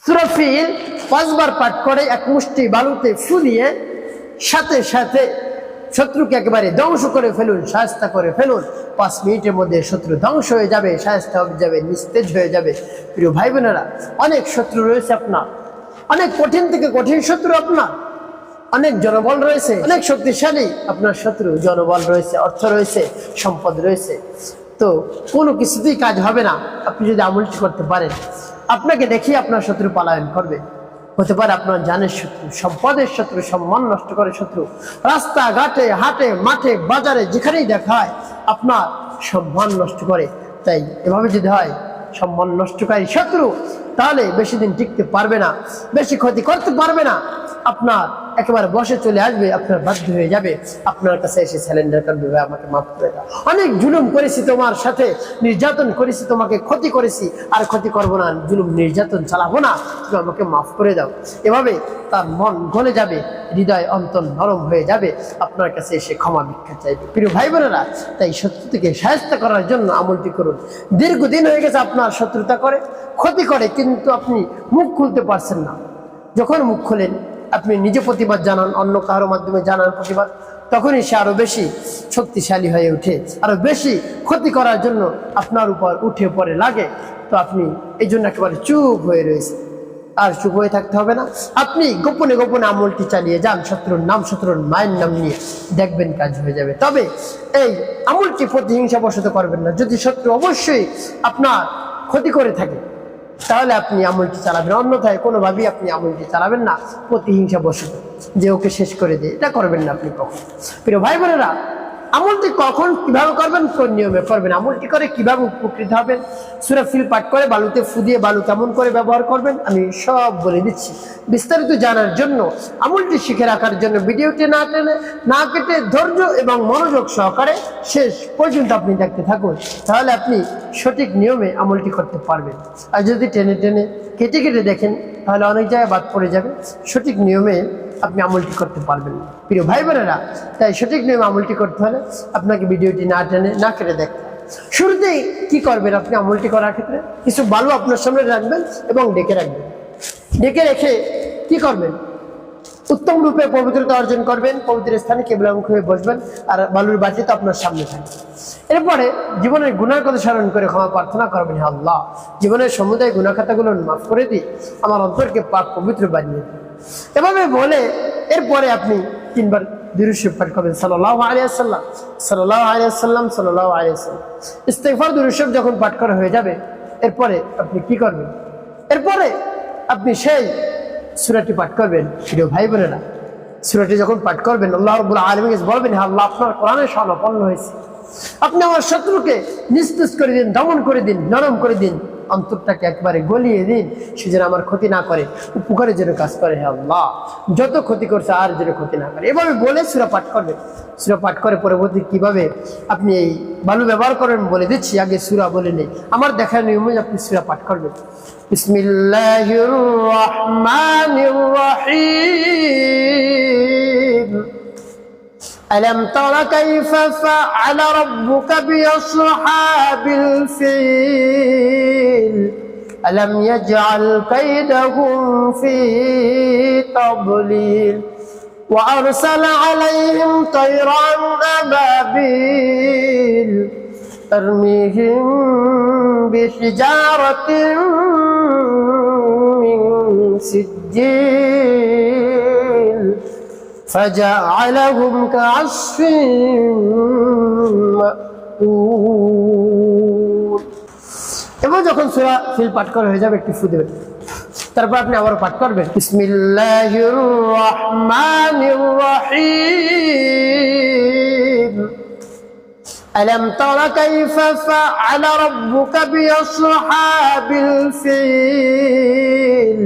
সূরা feel 5 বার পাঠ করে এক মুষ্টি বালুতে ফু দিয়ে সাথে সাথে শত্রুকে একেবারে ধ্বংস করে ফেলুন, শায়েস্তা করে ফেলুন। 5 মিনিটের মধ্যে শত্রু ধ্বংস হয়ে যাবে, শায়েস্তা হয়ে যাবে, নিস্তেজ হয়ে যাবে। প্রিয় ভাই বোনেরা, অনেক শত্রু রয়েছে আপনার, অনেক কঠিন থেকে কঠিন শত্রু আপনার, অনেক জনবল রয়েছে, অনেক শক্তিশালী আপনার শত্রু, জনবল রয়েছে, অর্থ রয়েছে, সম্পদ রয়েছে। তো কোনো কিছুতেই কাজ হবে না আপনি যদি আমলটি করতে পারেন। আপনাকে দেখিয়ে আপনার শত্রু পলায়ন করবে। হতে পারে আপনার জানের শত্রু, সম্পদের শত্রু, সম্মান নষ্ট করে শত্রু, রাস্তাঘাটে, হাটে, মাঠে, বাজারে যেখানেই দেখা হয় আপনার সম্মান নষ্ট করে। তাই এভাবে যদি হয় সম্মান নষ্টকারী শত্রু, তাহলে বেশি দিন টিকতে পারবে না, বেশি ক্ষতি করতে পারবে না, আপনার একেবারে বসে চলে আসবে, আপনার বাধ্য হয়ে যাবে, আপনার কাছে এসে স্যালেন্ডার করবে, আমাকে মাফ করে দাও, অনেক জুলুম করেছি তোমার সাথে, নির্যাতন করেছি, তোমাকে ক্ষতি করেছি, আর ক্ষতি করবো না, জুলুম নির্যাতন চালাবো না, তুমি আমাকে মাফ করে দাও। এভাবে তার মন গলে যাবে, হৃদয় অন্তর নরম হয়ে যাবে, আপনার কাছে এসে ক্ষমা ভিক্ষা চাইবে। প্রিয় ভাই বোনেরা, তাই শত্রু থেকে সাহায্য করার জন্য আমলটি করুন। দীর্ঘদিন হয়ে গেছে আপনার শত্রুতা করে, ক্ষতি করে, কিন্তু আপনি মুখ খুলতে পারছেন না। যখন মুখ খোলেন, আপনি নিজে প্রতিবাদ জানান, অন্য কারো মাধ্যমে জানান প্রতিবাদ, তখনই সে আরো বেশি শক্তিশালী হয়ে ওঠে, আরো বেশি ক্ষতি করার জন্য আপনার উপর উঠে পড়ে লাগে। তো আপনি এই জন্য একেবারে চুপ হয়ে রয়েছে। আর চুপ হয়ে থাকতে হবে না, আপনি গোপনে গোপনে আমলটি চালিয়ে যান, শত্রুর নাম, শত্রুর মায়ের নাম নিয়ে, দেখবেন কাজ হয়ে যাবে। তবে এই আমলটি প্রতিহিংসা বশত করবেন না। যদি শত্রু অবশ্যই আপনার ক্ষতি করে থাকে, তাহলে আপনি আমলটি চালাবেন, অন্যথায় কোনোভাবেই আপনি আমলটি চালাবেন না প্রতিহিংসা বশত, যে ওকে শেষ করে দিয়ে, এটা করবেন না আপনি কখন। প্রিয় ভাই বোনেরা, আমলটি কখন কিভাবে করবেন, কোন নিয়মে করবেন, আমলটি করে কিভাবে উপকৃত হবেন, সূরা ফিল পাঠ করে বালুতে ফু দিয়ে বালু কেমন করে ব্যবহার করবেন, আমি সব বলে দিচ্ছি। বিস্তারিত জানার জন্য, আমলটি শিখে রাখার জন্য ভিডিওটি না টেনে না কেটে ধৈর্য এবং মনোযোগ সহকারে শেষ পর্যন্ত আপনি দেখতে থাকুন, তাহলে আপনি সঠিক নিয়মে আমলটি করতে পারবেন। আর যদি টেনে টেনে কেটে কেটে দেখেন, তাহলে অনেক জায়গায় বাদ পড়ে যাবে, সঠিক নিয়মে আপনি আমলটি করতে পারবেন না। প্রিয় ভাই বোনেরা, তাই সঠিক নিয়মে আমলটি করতে হলে আপনাকে ভিডিওটি না টেনে না কেটে দেখতে। শুরুতেই কি করবেন, আপনি আমলটি করার ক্ষেত্রে কিছু বালু আপনার সামনে রাখবেন এবং ডেকে রাখবেন। ডেকে রেখে কি করবেন, উত্তম রূপে পবিত্রতা অর্জন করবেন, পবিত্র স্থানে কিবলামুখী হয়ে বসবেন, আর বালুর বাটি তো আপনার সামনে থাকবে। এরপরে জীবনের গুনার কথা স্মরণ করে ক্ষমা প্রার্থনা করবেন, হে আল্লাহ, জীবনের সমুদায় গুনাহ খাতাগুলো মাফ করে দিই, আমার অন্তরকে পাক পবিত্র বানিয়ে দিই। এভাবে বলে এরপরে আপনি 3 বার দুরূদ শরীফ পাঠ করবেন, সাল্লাল্লাহু আলাইহি ওয়াসাল্লাম, সাল্লাল্লাহু আলাইহি ওয়াসাল্লাম, সাল্লাল্লাহু আলাইহি ওয়াসাল্লাম। ইস্তিগফার দুরূদ শরীফ যখন পাঠ করা হয়ে যাবে, এরপরে আপনি কি করবেন, এরপরে আপনি সেই সূরাটি পাঠ করবেন। প্রিয় ভাই বোনেরা, সূরাটি যখন পাঠ করবেন, আল্লাহ রাব্বুল আলামিন বলবেন, হে আল্লাহ, আপনার কোরআনে শরণাপন্ন হয়েছে, আপনি আমার শত্রুকে নিস্তেজ করে দিন, দমন করে দিন, নরম করে দিন, অন্তরটাকে একবারে গলিয়ে দিন, সে যেন আমার ক্ষতি না করে, উপকারের জন্য কাজ করে, হে আল্লাহ, যত ক্ষতি করছে আর যেন ক্ষতি না করে। এভাবে বলে সূরা পাঠ করবেন। সূরা পাঠ করে পরবর্তী কিভাবে আপনি এই বালু ব্যবহার করবেন বলে দিচ্ছি, আগে সূরা বলে নেই, আমার দেখার নিয়মে আপনি সূরা পাঠ করবেন। বিসমিল্লাহির রহমানির রহিম। ألم تر كيف فعل ربك بأصحاب الفيل ألم يجعل كيدهم في تضليل وأرسل عليهم طيرا أبابيل ترميهم بحجارة من سجيل فجعلهم كعصف مأكول। এবার যখন সূরা ফিল পাঠ করা হয়ে যাবে, একটু ফু দেবেন, তারপর আপনি আবার পাঠ করবেন, বিসমিল্লাহির রহমানির রহিম। ألم تر كيف فعل ربك بأصحاب الفيل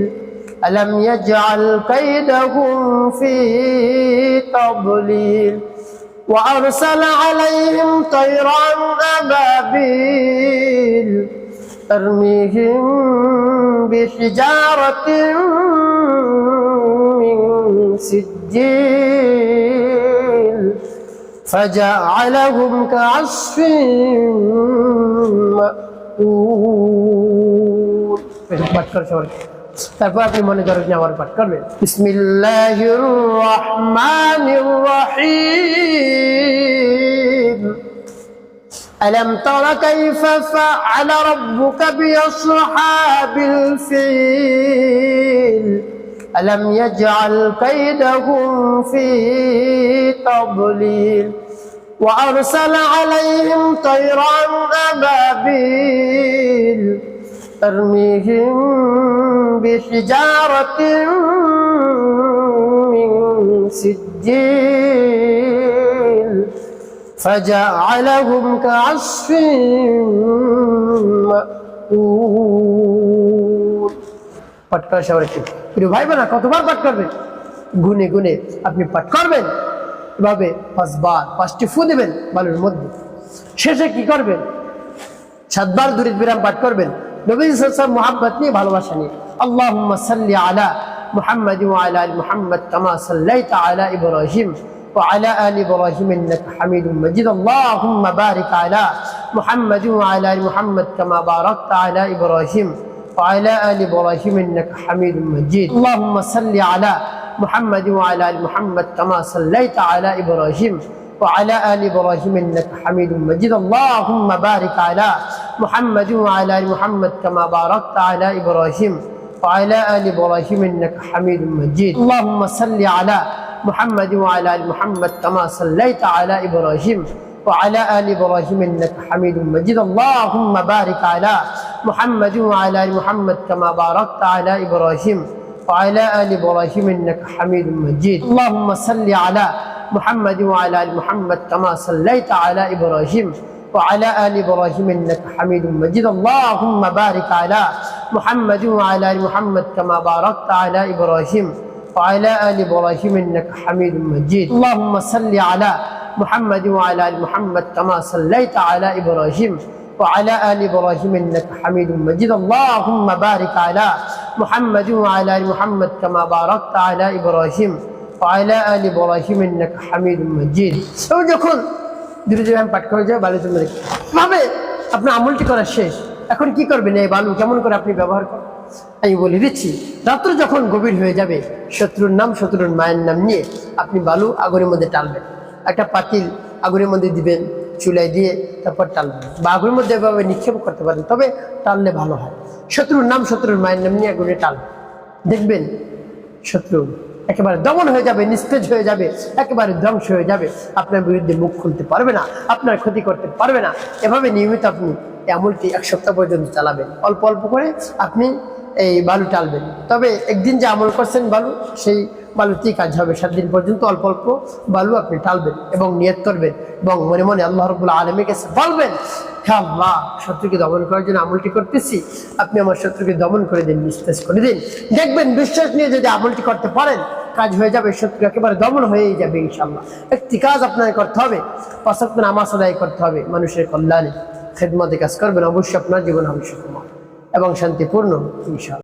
ألم يجعل كيدهم في تضليل وأرسل عليهم طيرا أبابيل ترميهم بحجارة من سجيل فجعلهم كعصف مأكول। তারপর আপনি মনে করেন যে আমার পাঠ করবেন বিসমিল্লাহির রহমানির রহিম ألم تر كيف فعل ربك بأصحاب الفيل ألم يجعل كيدهم في تضليل وأرسل عليهم طيرا أبابيل ترميهم بحجارة من سجيل فجعلهم كعصف مأكول পাঠ করা সবার একটু প্রিয় ভাই বোনা কতবার পাঠ করবেন গুনে গুনে আপনি পাঠ করবেন এভাবে 5 বার 5টি ফু দিবেন বালুর মধ্যে শেষে কি করবেন 7 বার দুরূদ বিরাম পাঠ করবেন নবী সাল্লাল্লাহু আলাইহি ওয়াসাল্লাম মুহাব্বত নিয়ে ভালোবাসা নিয়ে আল্লাহুম্মা সাল্লি আলা মুহাম্মাদ ওয়া আলা আলি মুহাম্মাদ কামা সাল্লাইতা আলা ইব্রাহিম وعلى آل إبراهيم إنك حميد مجيد اللهم بارك على محمد وعلى آل محمد كما باركت على إبراهيم وعلى آل إبراهيم إنك حميد مجيد اللهم صل على محمد وعلى آل محمد كما صليت على إبراهيم وعلى آل إبراهيم إنك حميد مجيد اللهم بارك على محمد وعلى آل محمد كما باركت على إبراهيم وعلى آل إبراهيم إنك حميد مجيد اللهم صل على محمد وعلى آل محمد كما صليت على إبراهيم وعلى آل إبراهيم إنك حميد مجيد اللهم بارك على محمد وعلى آل محمد كما باركت على إبراهيم وعلى آل إبراهيم إنك حميد مجيد اللهم صل على محمد وعلى آل محمد كما صليت على إبراهيم وعلى آل إبراهيم إنك حميد مجيد اللهم بارك على محمد وعلى آل محمد كما باركت على إبراهيم وعلى آل إبراهيم إنك حميد مجيد اللهم صل على محمد وعلى آل محمد كما صليت على إبراهيم وعلى آل إبراهيم إنك حميد مجيد اللهم بارك على محمد وعلى آل محمد كما باركت على إبراهيم وعلى آل إبراهيم إنك حميد مجيد যখন ধীরে ধীরে পাঠ করে যাও বালু তুমি ভাবে আপনার আমলটি করা শেষ এখন কি করবেন এই বালু কেমন করে আপনি ব্যবহার করবেন আমি বলে দিচ্ছি রাত্র যখন গভীর হয়ে যাবে শত্রুর নাম শত্রুর মায়ের নাম নিয়ে আপনি বালু আগুনের মধ্যে টালবেন একটা পাতিল আগুনের মধ্যে দিবেন চুলায় দিয়ে তারপর টালবেন বা আগুনের মধ্যে এভাবে নিক্ষেপ করতে পারেন তবে টাললে ভালো হয় শত্রুর নাম শত্রুর মায়ের নাম নিয়ে আগুনে টালবেন দেখবেন শত্রু একেবারে দমন হয়ে যাবে নিস্তেজ হয়ে যাবে একেবারে ধ্বংস হয়ে যাবে আপনার বিরুদ্ধে মুখ খুলতে পারবে না আপনার ক্ষতি করতে পারবে না এভাবে নিয়মিত আপনি এই আমলটি 1 সপ্তাহ পর্যন্ত চালাবেন অল্প অল্প করে আপনি এই বালু টালবেন তবে একদিন যে আমল করছেন বালু সেই বালুতেই কাজ হবে 7 দিন পর্যন্ত অল্প অল্প বালু আপনি টালবেন এবং নিয়ত করবেন এবং মনে মনে আল্লাহ রাব্বুল আলামিনের কাছে বলবেন হে আল্লাহ শত্রুকে দমন করার জন্য আমলটি করতেছি আপনি আমার শত্রুকে দমন করে দিন নিস্তেজ করে দিন দেখবেন বিশ্বাস নিয়ে যদি আমলটি করতে পারেন কাজ হয়ে যাবে শত্রু একেবারে দমন হয়েই যাবে ইনশাআল্লাহ একটি কাজ আপনাকে করতে হবে 5 ওয়াক্ত নামাজ আদায় করতে হবে মানুষের কল্যাণে খেদমতে কাজ করবেন অবশ্যই আপনার জীবন হবে সুখময় এবং শান্তিপূর্ণ ইনশাআল্লাহ।